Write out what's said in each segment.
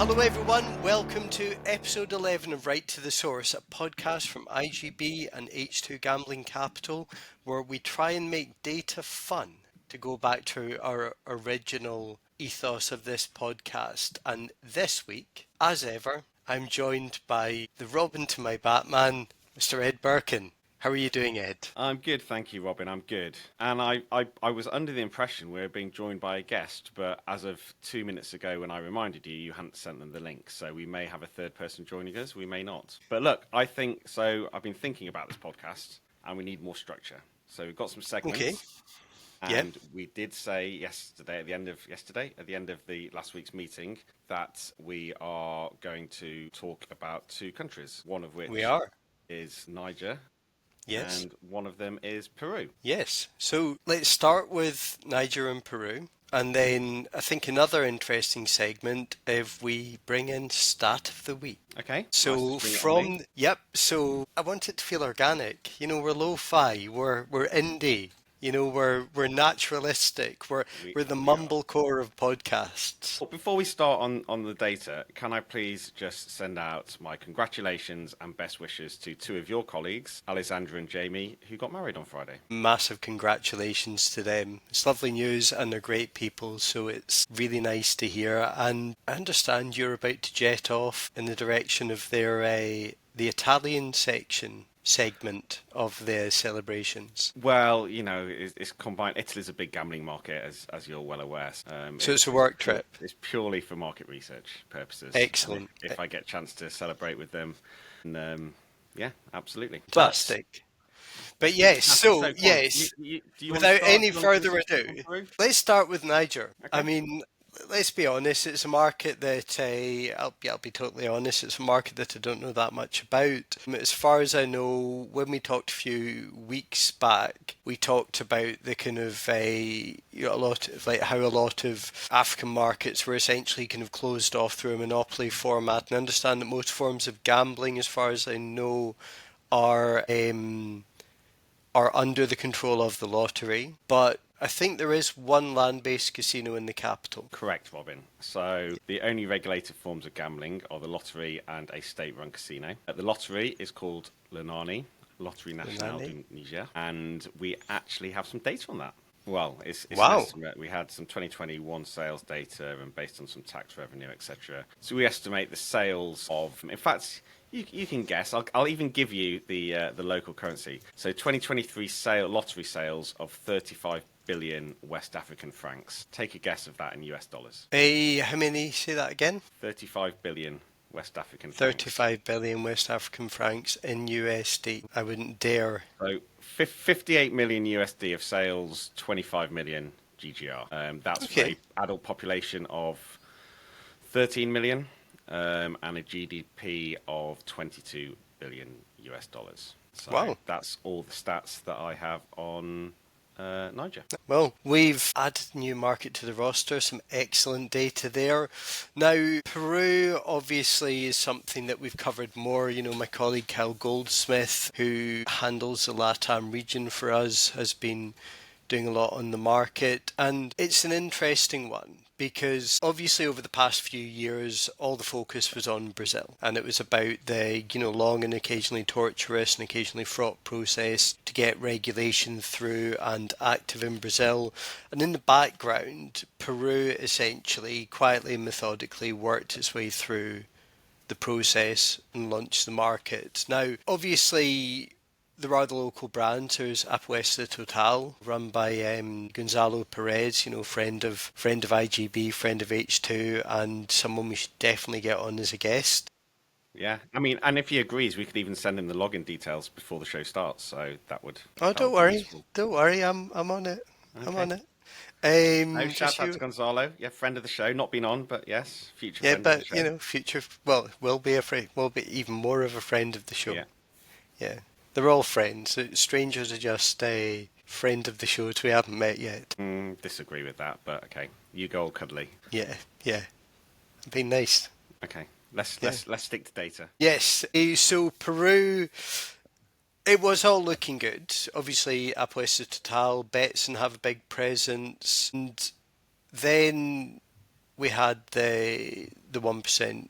Hello everyone, welcome to episode 11 of Right to the Source, a podcast from IGB and H2 Gambling Capital, where we try and make data fun, to go back to our original ethos of this podcast. And this week, as ever, I'm joined by the Robin to my Batman, Mr. Ed Birkin. How are you doing, Ed? I'm good, thank you, Robin. I'm good. And I was under the impression we were being joined by a guest, but as of 2 minutes ago when I reminded you, you hadn't sent them the link. So we may have a third person joining us, we may not. But look, I think, so I've been thinking about this podcast, and we need more structure. So we've got some segments. Okay. And we did say at the end of the last week's meeting, that we are going to talk about two countries, one of which is Niger. Yes. And one of them is Peru. Yes. So let's start with Niger and Peru. And then I think another interesting segment if we bring in stat of the week. Okay. So so I want it to feel organic. You know, we're lo-fi, we're indie. You know, we're naturalistic. We're the mumblecore of podcasts. Well, before we start on the data, can I please just send out my congratulations and best wishes to two of your colleagues, Alessandra and Jamie, who got married on Friday. Massive congratulations to them. It's lovely news and they're great people, so it's really nice to hear. And I understand you're about to jet off in the direction of their the Italian segment of their celebrations. Well, you know, it's combined. Italy's a big gambling market, as you're well aware. So it's a work trip. It's purely for market research purposes. Excellent. If I get a chance to celebrate with them, and, yeah, absolutely. Fantastic. But yes, so yes, without any further ado, let's start with Niger. Okay. I mean, let's be honest, it's a market that, I'll be totally honest, it's a market that I don't know that much about. As far as I know, when we talked a few weeks back, we talked about the kind of, a lot of, like, how a lot of African markets were essentially kind of closed off through a monopoly format. And I understand that most forms of gambling, as far as I know, are under the control of the lottery. But I think there is one land-based casino in the capital. Correct, Robin. So the only regulated forms of gambling are the lottery and a state-run casino. The lottery is called l'Nani, Loterie Nationale du Niger, and we actually have some data on that. Well, it's an estimate. We had some 2021 sales data and based on some tax revenue, etc. So we estimate the sales of, in fact, you can guess. I'll even give you the local currency. So 2023 lottery sales of 35 billion West African francs. Take a guess of that in US dollars. How many? Say that again. 35 billion West African francs. 35 billion West African francs in USD. I wouldn't dare. So 58 million USD of sales, 25 million GGR. That's for an adult population of 13 million and a GDP of 22 billion US dollars. So that's all the stats that I have on Niger. Well, we've added a new market to the roster, some excellent data there. Now, Peru obviously is something that we've covered more. You know, my colleague Cal Goldsmith, who handles the LATAM region for us, has been doing a lot on the market, and it's an interesting one. Because obviously over the past few years, all the focus was on Brazil. And it was about the, long and occasionally torturous and occasionally fraught process to get regulation through and active in Brazil. And in the background, Peru essentially quietly and methodically worked its way through the process and launched the market. Now, obviously, there are the local brands. There's Apuesta Total, run by Gonzalo Perez, friend of IGB, friend of H2, and someone we should definitely get on as a guest. Yeah, I mean, and if he agrees, we could even send him the login details before the show starts. So that would. Oh, don't worry, I'm on it. Okay. I'm on it. Shout out to Gonzalo. Yeah, friend of the show. Not been on, but yes, future. Yeah, friend of the show. future. Well, will be even more of a friend of the show. Yeah. They're all friends. Strangers are just a friend of the show we haven't met yet. Disagree with that, but okay. You go all cuddly. Yeah. Be nice. Okay. Let's stick to data. Yes. So Peru, it was all looking good. Obviously, Apuesta Total, Betson have a big presence, and then we had the 1%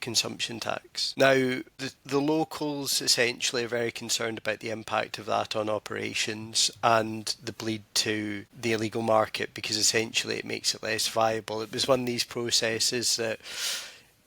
consumption tax. Now, the locals essentially are very concerned about the impact of that on operations and the bleed to the illegal market, because essentially it makes it less viable. It was one of these processes that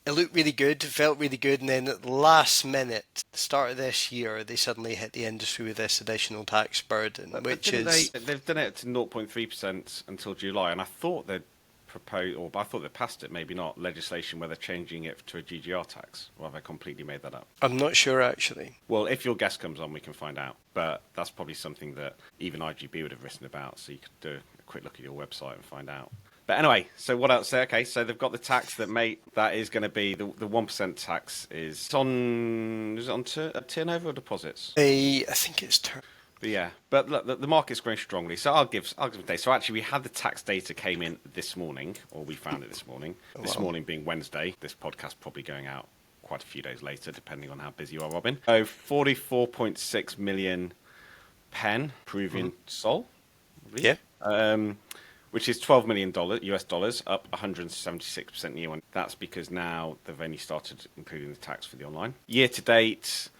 it looked really good, it felt really good, and then at the last minute, the start of this year, they suddenly hit the industry with this additional tax burden, which is... They've done it to 0.3% until July, and I thought they'd proposed, or I thought they passed it, maybe not, legislation where they're changing it to a GGR tax, or have I completely made that up? I'm not sure, actually. Well, if your guest comes on, we can find out, but that's probably something that even IGB would have written about, so you could do a quick look at your website and find out. But anyway, so what else? Okay, so they've got the tax that is going to be the 1% tax is it on turnover or deposits? I think it's But yeah, but look, the market's growing strongly. So I'll give a day. So actually, we had the tax data came in this morning, or we found it this morning. This morning being Wednesday. This podcast probably going out quite a few days later, depending on how busy you are, Robin. So 44.6 million Peruvian sol. Yeah. Which is $12 million US dollars, up 176% year on. That's because now they've only started including the tax for the online. Year to date,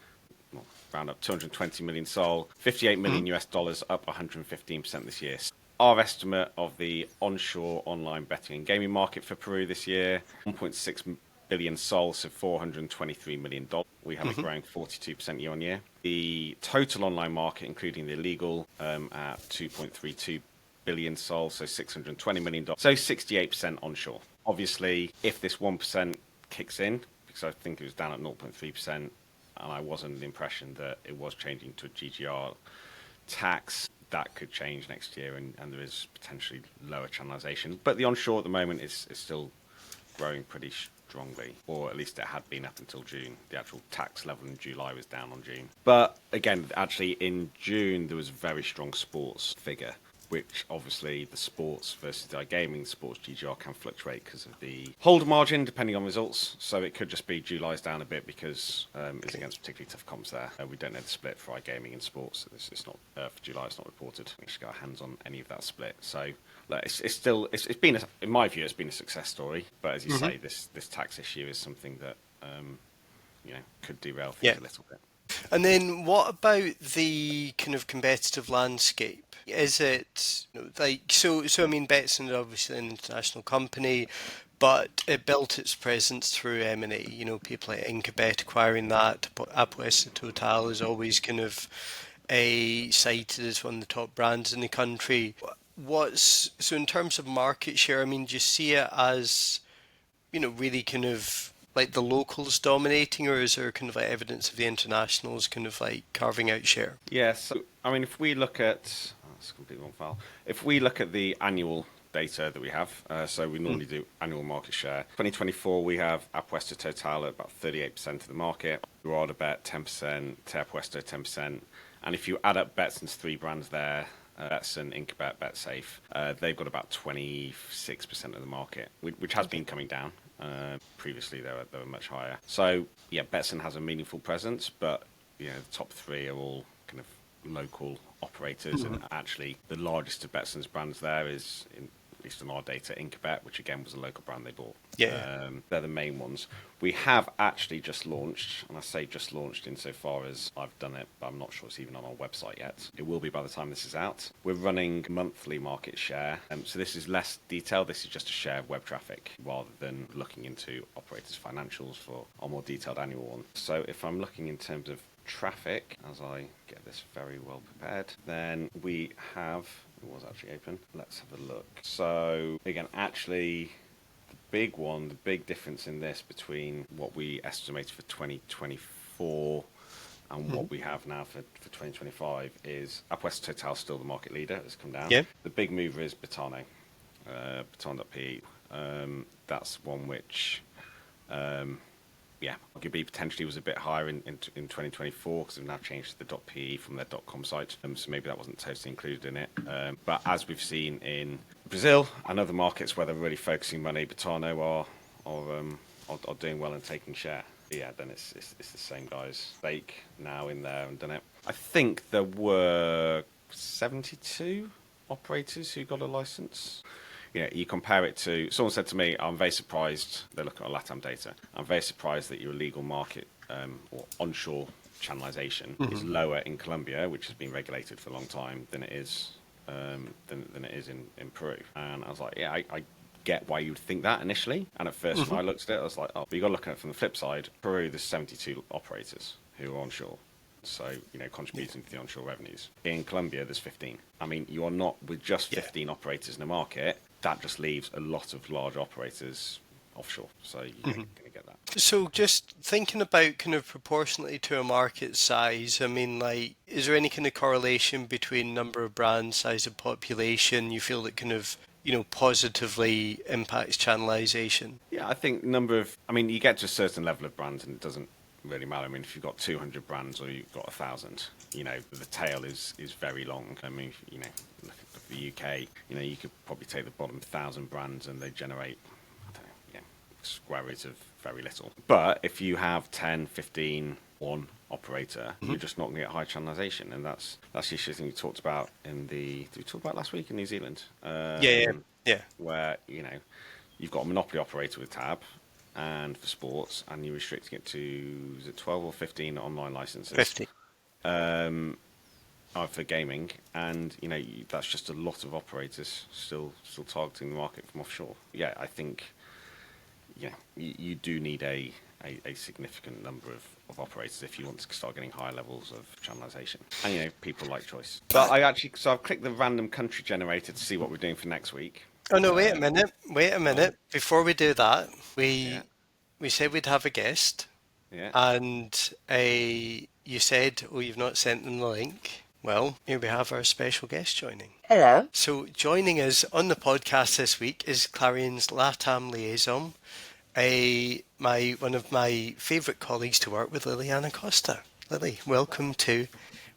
round up 220 million sol, 58 million US dollars, up 115% this year. Our estimate of the onshore online betting and gaming market for Peru this year, 1.6 billion sol, so $423 million. We have it growing 42% year on year. The total online market, including the illegal, at 2.32 billion sol, so $620 million. So 68% onshore. Obviously, if this 1% kicks in, because I think it was down at 0.3%, and I was under the impression that it was changing to a GGR tax, that could change next year, and there is potentially lower channelization. But the onshore at the moment is still growing pretty strongly, or at least it had been up until June. The actual tax level in July was down on June. But again, actually in June, there was a very strong sports figure, which obviously the sports versus the iGaming, sports GGR can fluctuate because of the hold margin depending on results. So it could just be July's down a bit because it's against particularly tough comps there. We don't know the split for iGaming and sports. So it's not for July. It's not reported. We actually got our hands on any of that split. So look, it's been in my view, it's been a success story. But as you say, this tax issue is something that could derail things a little bit. And then what about the kind of competitive landscape? Is it so I mean, Betson is obviously an international company, but it built its presence through M&A. People like Incabet acquiring that. Apuesta Total is always kind of cited as one of the top brands in the country. So in terms of market share, I mean, do you see it as, really kind of like the locals dominating, or is there kind of like evidence of the internationals kind of like carving out share? Yeah, so I mean, if we look at that's a completely wrong file. If we look at the annual data that we have, so we normally do annual market share. 2024, we have Apuesta Total at about 38% of the market, Drawbacks 10%, Apuesta 10%, and if you add up Betson's three brands there, Betson, Incabet, BetSafe, they've got about 26% of the market, which has been coming down. Previously, they were much higher. So, yeah, Betson has a meaningful presence, but the top three are all kind of local operators, and actually the largest of Betson's brands there is, at least in our data, Incabet, which again was a local brand they bought. Yeah, they're the main ones. We have actually just launched, and I say just launched insofar as I've done it, but I'm not sure it's even on our website yet. It will be by the time this is out. We're running monthly market share, so this is less detailed. This is just a share of web traffic rather than looking into operators' financials for our more detailed annual one. So if I'm looking in terms of traffic, as I get this very well prepared, then we have, it was actually open, let's have a look. So again, actually the big difference in this between what we estimated for 2024 and what we have now for 2025 is Apuesta Total still the market leader, has come down. The big mover is Betano, Baton.pe. That's one which arguably potentially was a bit higher in 2024 because they've now changed the .pe from their .com site, so maybe that wasn't totally included in it. But as we've seen in Brazil and other markets where they're really focusing money, Betano are doing well and taking share. But yeah, then it's the same guys. Stake now in there and done it. I think there were 72 operators who got a license you compare it to, someone said to me, I'm very surprised, they're looking at LATAM data, I'm very surprised that your illegal market or onshore channelization is lower in Colombia, which has been regulated for a long time, than it is than it is in Peru. And I was like, yeah, I get why you'd think that initially. And at first, when I looked at it, I was like, oh, but you got to look at it from the flip side. Peru, there's 72 operators who are onshore. So, contributing to the onshore revenues. In Colombia, there's 15. I mean, you are not, with just 15 operators in the market, that just leaves a lot of large operators offshore. So you're going to get that. So just thinking about kind of proportionally to a market size, I mean, like, is there any kind of correlation between number of brands, size of population, you feel that kind of, positively impacts channelization? Yeah, I think you get to a certain level of brands and it doesn't really matter. I mean, if you've got 200 brands or you've got 1,000, the tail is very long. I mean, look at the UK, you could probably take the bottom 1,000 brands and they generate, square root of very little. But if you have 10, 15, one operator, you're just not going to get high channelization. And that's the issue I think we talked about did we talk about last week in New Zealand? Yeah. Where, you've got a monopoly operator with Tab and for sports, and you're restricting it to, is it 12 or 15 online licenses? 50. For gaming, and that's just a lot of operators still targeting the market from offshore. Yeah, I think you do need a significant number of operators if you want to start getting higher levels of channelization. And people like choice. But I've clicked the random country generator to see what we're doing for next week. Oh no, wait a minute. Before we do that, we said we'd have a guest. Yeah. And you said, you've not sent them the link. Well, here we have our special guest joining. Hello. So joining us on the podcast this week is Clarion's LATAM liaison, one of my favourite colleagues to work with, Liliana Costa. Lily, welcome to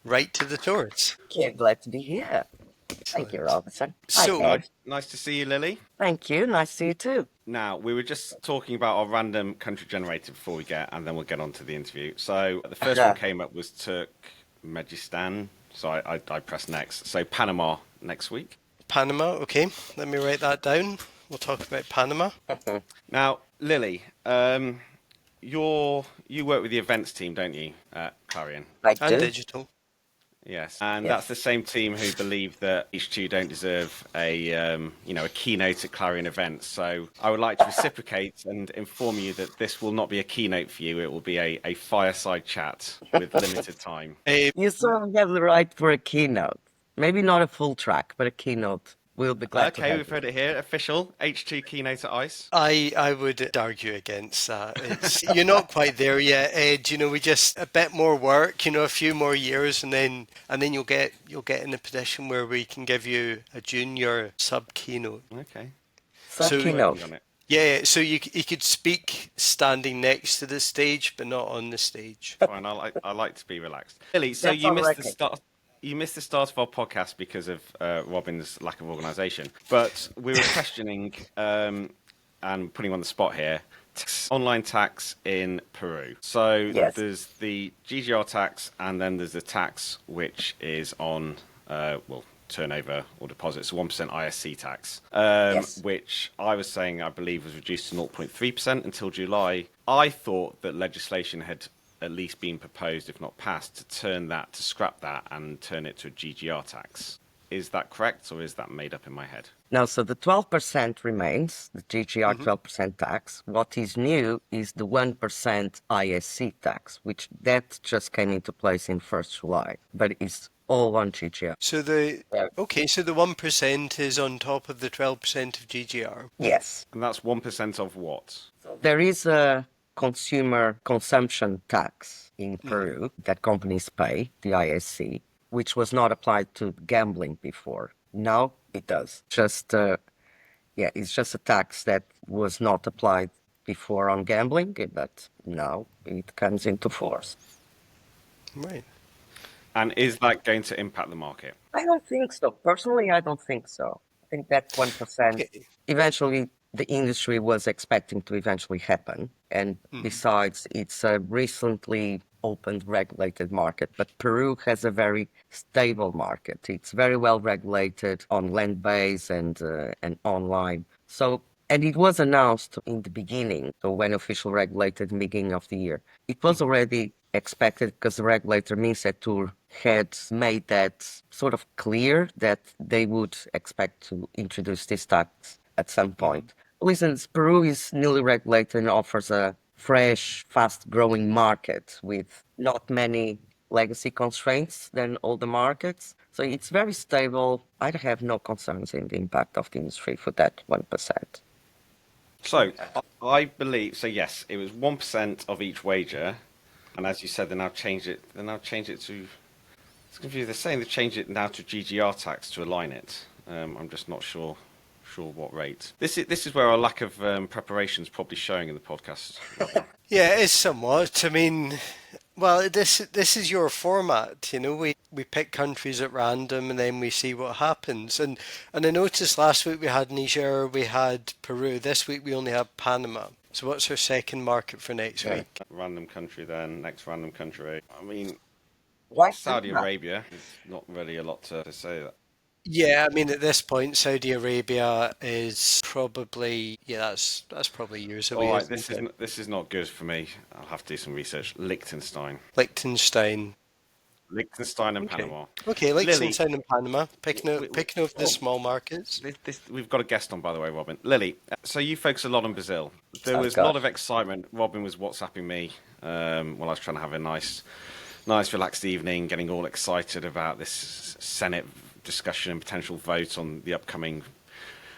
Right to the Tours. Okay, glad to be here. Thank you, Robinson. So, nice to see you, Lily. Thank you. Nice to see you too. Now, we were just talking about our random country generator before and then we'll get on to the interview. So the first one came up was Turkmenistan. So I pressed next. So Panama next week. Panama, okay. Let me write that down. We'll talk about Panama. Now, Lily, you work with the events team, don't you, at Clarion? I do. And digital. Yes, and that's the same team who believe that H2 don't deserve a keynote at Clarion events. So I would like to reciprocate and inform you that this will not be a keynote for you. It will be a fireside chat with limited time. You sort of have the right for a keynote. Maybe not a full track, but a keynote. We'll be glad to have we've heard it here. Official H2 keynote at ICE. I would argue against that. You're not quite there yet, Ed. We just a bit more work. A few more years, and then you'll get in a position where we can give you a junior sub keynote. Okay. Sub keynote. Yeah, so you could speak standing next to the stage, but not on the stage. Fine. I like to be relaxed. Lily, so you missed the start. You missed the start of our podcast because of Robin's lack of organisation. But we were questioning and putting on the spot here, online tax in Peru. So there's the GGR tax and then there's the tax which is on, turnover or deposits, 1% ISC tax, which I was saying I believe was reduced to 0.3% until July. I thought that legislation had at least been proposed, if not passed, to scrap that and turn it to a GGR tax. Is that correct, or is that made up in my head? No, so the 12% remains, the GGR 12% tax. What is new is the 1% ISC tax, which that just came into place in 1st July, but it's all on GGR. So the 1% is on top of the 12% of GGR? Yes. And that's 1% of what? There is a consumer consumption tax in Peru that companies pay, the ISC, which was not applied to gambling before. Now it does. It's just a tax that was not applied before on gambling, but now it comes into force. Right. And is that going to impact the market? I don't think so. Personally, I don't think so. I think that 1% eventually the industry was expecting to eventually happen. And besides, it's a recently opened regulated market. But Peru has a very stable market. It's very well regulated on land base and online. So, and it was announced in the beginning, so when official regulated in the beginning of the year. It was already expected because the regulator, Minsetur, had made that sort of clear that they would expect to introduce this tax at some point. Listen, Peru is newly regulated and offers a fresh, fast-growing market with not many legacy constraints than all the markets. So it's very stable. I have no concerns in the impact of the industry for that 1%. So I believe so. Yes, it was 1% of each wager, and as you said, they now changed it. They now changed it to. It's confusing. They're saying they've changed it now to GGR tax to align it. I'm just not sure what rate. This is where our lack of preparation is probably showing in the podcast. Yeah, it is somewhat. I mean, well, this is your format, you know. We pick countries at random and then we see what happens. And I noticed last week we had Niger, we had Peru. This week we only have Panama. So what's our second market for next week? Random country then, next random country. I mean, Why Saudi Arabia. There's not really a lot to say that. Yeah, I mean at this point Saudi Arabia is probably that's probably years away. All right, isn't it? this is not good for me. I'll have to do some research. Liechtenstein Liechtenstein. and Panama. Okay, Lily, Liechtenstein and Panama. Picking over the oh, small markets. We've got a guest on, by the way, Robin. Lily, so you focus a lot on Brazil. There was a lot of excitement. Robin was WhatsApping me while I was trying to have a nice, relaxed evening, getting all excited about this Senate discussion and potential vote on the upcoming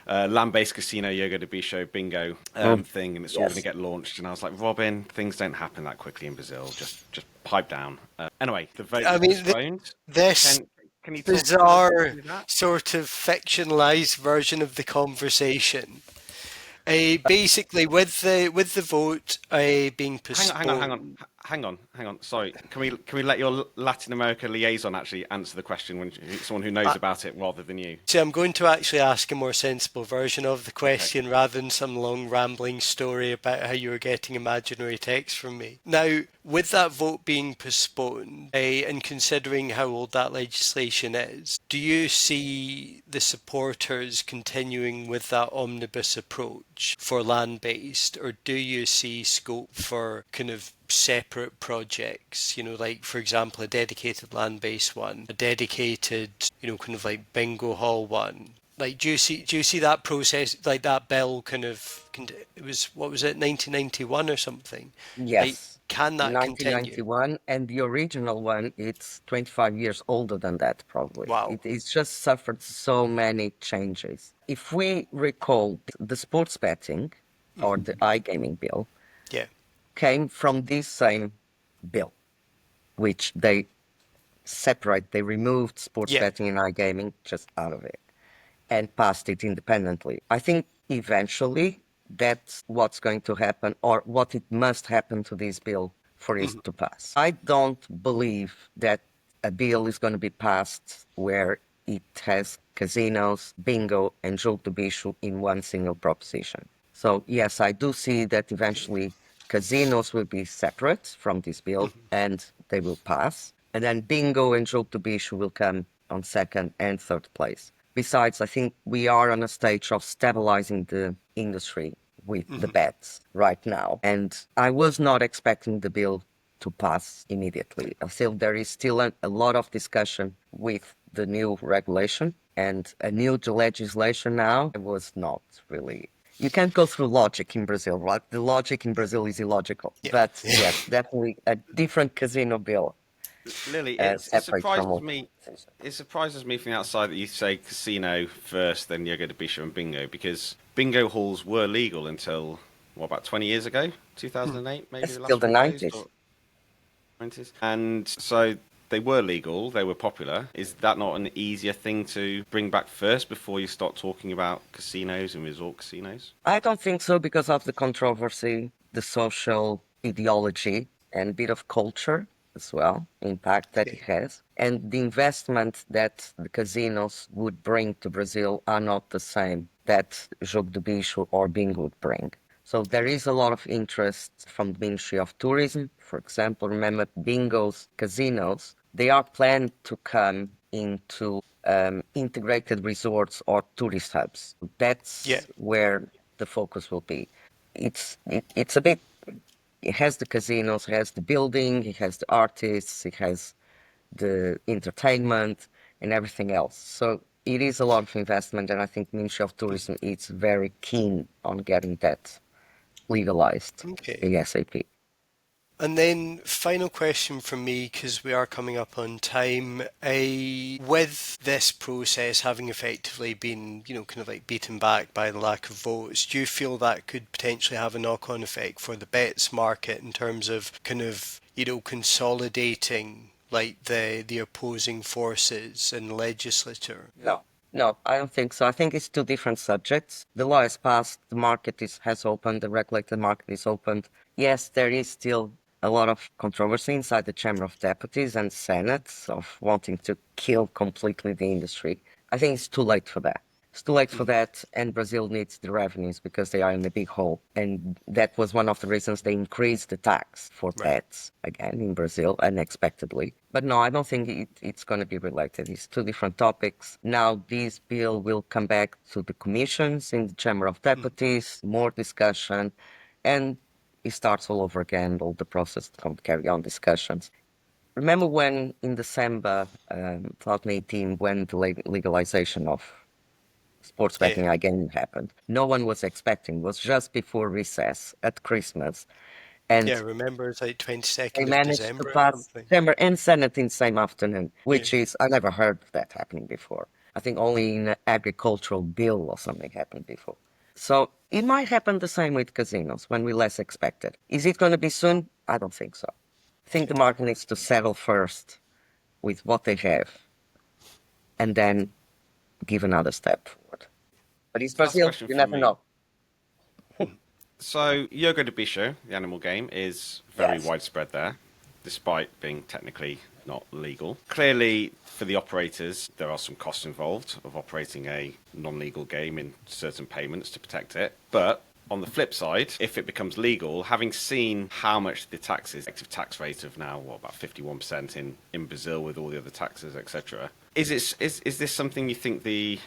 land-based casino Jogo de Bicho bingo thing, and it's all going to get launched. And I was like, Robin, things don't happen that quickly in Brazil. Just pipe down. Anyway, the vote was postponed. This can you bizarre sort of fictionalized version of the conversation. Basically, with the vote being postponed. Hang on. Sorry, can we let your Latin America liaison actually answer the question when someone who knows about it rather than you? So I'm going to actually ask a more sensible version of the question rather than some long rambling story about how you were getting imaginary text from me. Now, with that vote being postponed, and considering how old that legislation is, do you see the supporters continuing with that omnibus approach for land-based, or do you see scope for kind of separate projects, you know, like for example a dedicated land-based one, a dedicated, you know, kind of like bingo hall one? Like, do you see that process, like that bill kind of, it was, what was it, 1991 or something? Yes. Like, can that 1991, continue? and the original one, it's 25 years older than that, probably. Wow. It's just suffered so many changes. If we recall, the sports betting or the iGaming bill Yeah. came from this same bill, which they removed sports betting and iGaming just out of it and passed it independently. I think eventually that's what's going to happen, or what it must happen to this bill for it to pass. I don't believe that a bill is going to be passed where it has casinos, bingo, and jogo do bicho in one single proposition. So yes, I do see that eventually casinos will be separate from this bill and they will pass. And then bingo and jogo do bicho will come on second and third place. Besides, I think we are on a stage of stabilizing the industry with the bets right now. And I was not expecting the bill to pass immediately. I feel there is still a lot of discussion with the new regulation, and a new legislation now was not really. You can't go through logic in Brazil, right? The logic in Brazil is illogical. Yeah. But yes, definitely a different casino bill. Lily, it surprises me. It surprises me from the outside that you say casino first, then Jogo de Bicho and bingo, because bingo halls were legal until about 20 years ago, 2008, maybe. Still the 90s. 90s, and so they were legal. They were popular. Is that not an easier thing to bring back first before you start talking about casinos and resort casinos? I don't think so, because of the controversy, the social ideology, and a bit of culture as well, impact that it has. And the investment that the casinos would bring to Brazil are not the same that jogo do bicho or bingo would bring. So there is a lot of interest from the Ministry of Tourism. For example, remember bingos, casinos, they are planned to come into integrated resorts or tourist hubs. Yeah. That's where the focus will be. It's a bit. It has the casinos, it has the building, it has the artists, it has the entertainment and everything else. So it is a lot of investment, and I think Ministry of Tourism is very keen on getting that legalized Okay. ASAP. And then final question from me, because we are coming up on time. With this process having effectively been, kind of like beaten back by the lack of votes, do you feel that could potentially have a knock-on effect for the bets market in terms of kind of, consolidating like the opposing forces in the legislature? No, no, I don't think so. I think it's two different subjects. The law is passed, the market has opened, the regulated market is opened. Yes, there is still a lot of controversy inside the Chamber of Deputies and Senate of wanting to kill completely the industry. I think it's too late for that. It's too late for that, and Brazil needs the revenues because they are in a big hole. And that was one of the reasons they increased the tax for Right. pets again in Brazil unexpectedly. But no, I don't think it's going to be related. It's two different topics. Now, this bill will come back to the commissions in the Chamber of Deputies, more discussion, and it starts all over again, all the process to carry on discussions. Remember when in December 2018, when the legalization of sports betting Yeah. again happened? No one was expecting. It was just before recess at Christmas. Yeah, And remember it's like they 22nd of managed to December or pass something. Chamber and Senate in the same afternoon, Yeah. which is, I never heard of that happening before. I think only in an agricultural bill or something happened before. So it might happen the same with casinos when we less expect it. Is it going to be soon? I don't think so. I think the market needs to settle first with what they have and then give another step forward. But it's Last Brazil, question you from never me. know. So, Jogo de Bicho, the animal game, is very Yes. widespread there, despite being technically not legal. Clearly, for the operators, there are some costs involved of operating a non-legal game in certain payments to protect it. But on the flip side, if it becomes legal, having seen how much the tax is, effective tax rate of now, about 51% in Brazil with all the other taxes, etc. Is this something you think the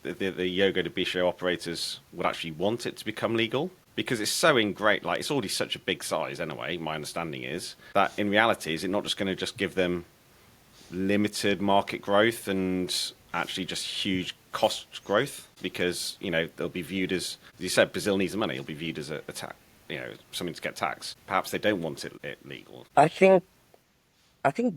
Jogo de Bicho operators would actually want it to become legal? Because it's so ingrained, like it's already such a big size anyway, my understanding is, that in reality, is it not just going to just give them limited market growth and actually just huge cost growth? Because, they'll be viewed as you said, Brazil needs the money, it'll be viewed as a tax, something to get taxed. Perhaps they don't want it legal. I think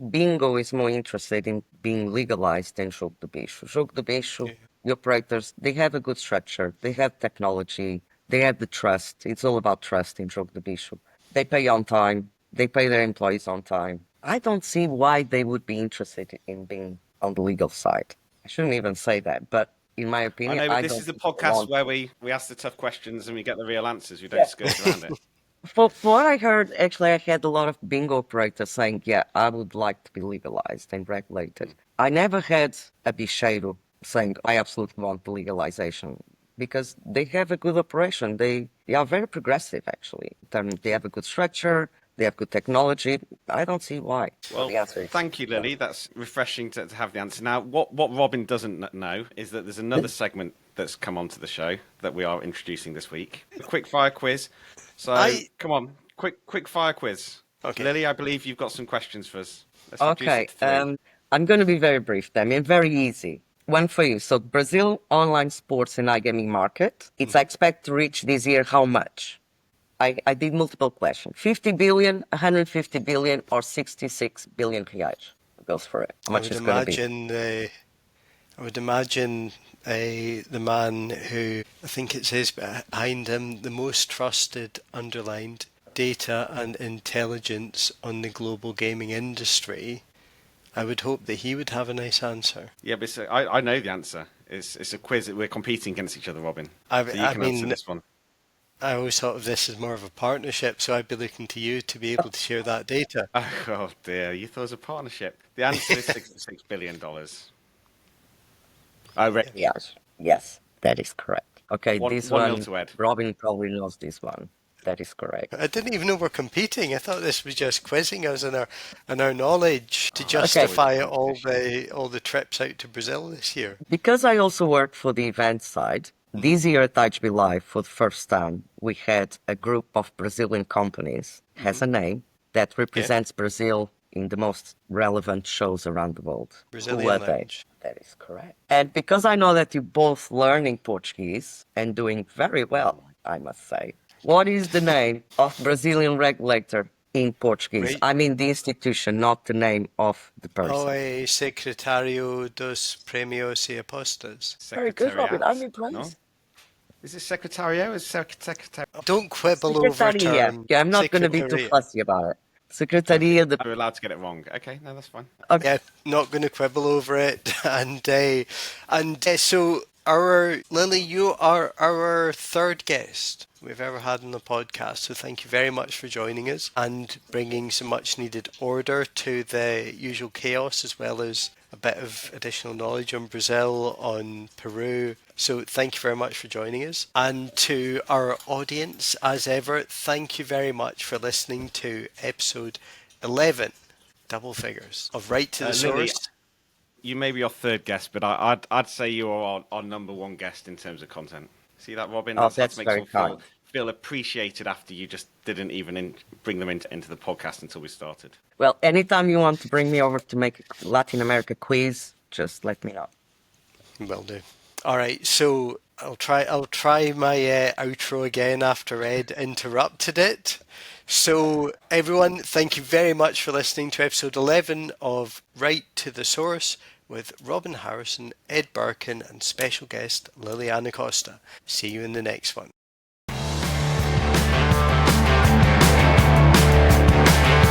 bingo is more interested in being legalized than jogo do bicho. Jogo do bicho, Yeah. the operators, they have a good structure, they have technology, they have the trust. It's all about trust in jogo do bicho. They pay on time, they pay their employees on time. I don't see why they would be interested in being on the legal side. I shouldn't even say that, but in my I opinion, know, but I this don't is the think they podcast want where to. we ask the tough questions and we get the real answers. We don't Yeah. skirt around it. For what I heard, actually, I had a lot of bingo operators saying, yeah, I would like to be legalized and regulated. I never had a bicheiro saying, I absolutely want the legalization because they have a good operation. They are very progressive, actually. They have a good structure, they have good technology. I don't see why. So Well, the answer is thank you, no. Lily. That's refreshing to have the answer. Now, what Robin doesn't know is that there's another segment that's come onto the show that we are introducing this week. A quick fire quiz. So, I come on, quick fire quiz. Okay. Lily, I believe you've got some questions for us. Let's reduce Okay, it to three. I'm going to be very brief, Damien. Very easy. One for you. So Brazil online sports and iGaming market, it's expected to reach this year how much? I did multiple questions. 50 billion, 150 billion, or 66 billion reais? Who goes for it? How I much would is going to be? imagine the man who I think it says behind him the most trusted underlined data and intelligence on the global gaming industry. I would hope that he would have a nice answer. Yeah, but I know the answer. It's a quiz that we're competing against each other, Robin. I, So you I can answer mean, this one. I always thought of this as more of a partnership, so I'd be looking to you to be able to share that data. Oh dear, you thought it was a partnership. The answer is $66 billion. Yes, yes, that is correct. Okay, One this nil one, to Ed. Robin probably knows this one. That is correct. I didn't even know we're competing. I thought this was just quizzing us in our knowledge to Oh, justify always a competition. all the trips out to Brazil this year. Because I also work for the event side, this year at IHB Live, for the first time, we had a group of Brazilian companies, has a name, that represents Brazil in the most relevant shows around the world. Who Brazilian are they? Lounge. That is correct. And because I know that you're both learning Portuguese and doing very well, I must say, what is the name of Brazilian regulator in Portuguese? Right. I mean the institution, not the name of the Oh, person. a Secretario dos Premios y Apostas. Very good, Robin. I'm Secretariat? No? impressed. Is it Secretario? Is Secretary? Don't quibble over Secretaria. term. Yeah, I'm not going to be too Secretariat. fussy about it. Secretaria de... We're allowed to get it wrong. Okay, no, that's fine. Okay. Yeah, not going to quibble over it. So, our Lily, you are our third guest we've ever had on the podcast. So, thank you very much for joining us and bringing some much needed order to the usual chaos, as well as a bit of additional knowledge on Brazil, on Peru. So, thank you very much for joining us. And to our audience, as ever, thank you very much for listening to episode 11. Double figures of Right to the Lily, Source. you may be our third guest, but I'd say you are our number one guest in terms of content. See that, Robin? Oh, How that's to make very someone kind. feel appreciated after you just didn't even bring them into the podcast until we started. Well, anytime you want to bring me over to make a Latin America quiz, just let me know. Will do. All right, so I'll try my outro again after Ed interrupted it. So everyone, thank you very much for listening to episode 11 of Right to the Source with Robin Harrison, Ed Birkin, and special guest Liliana Costa. See you in the next one.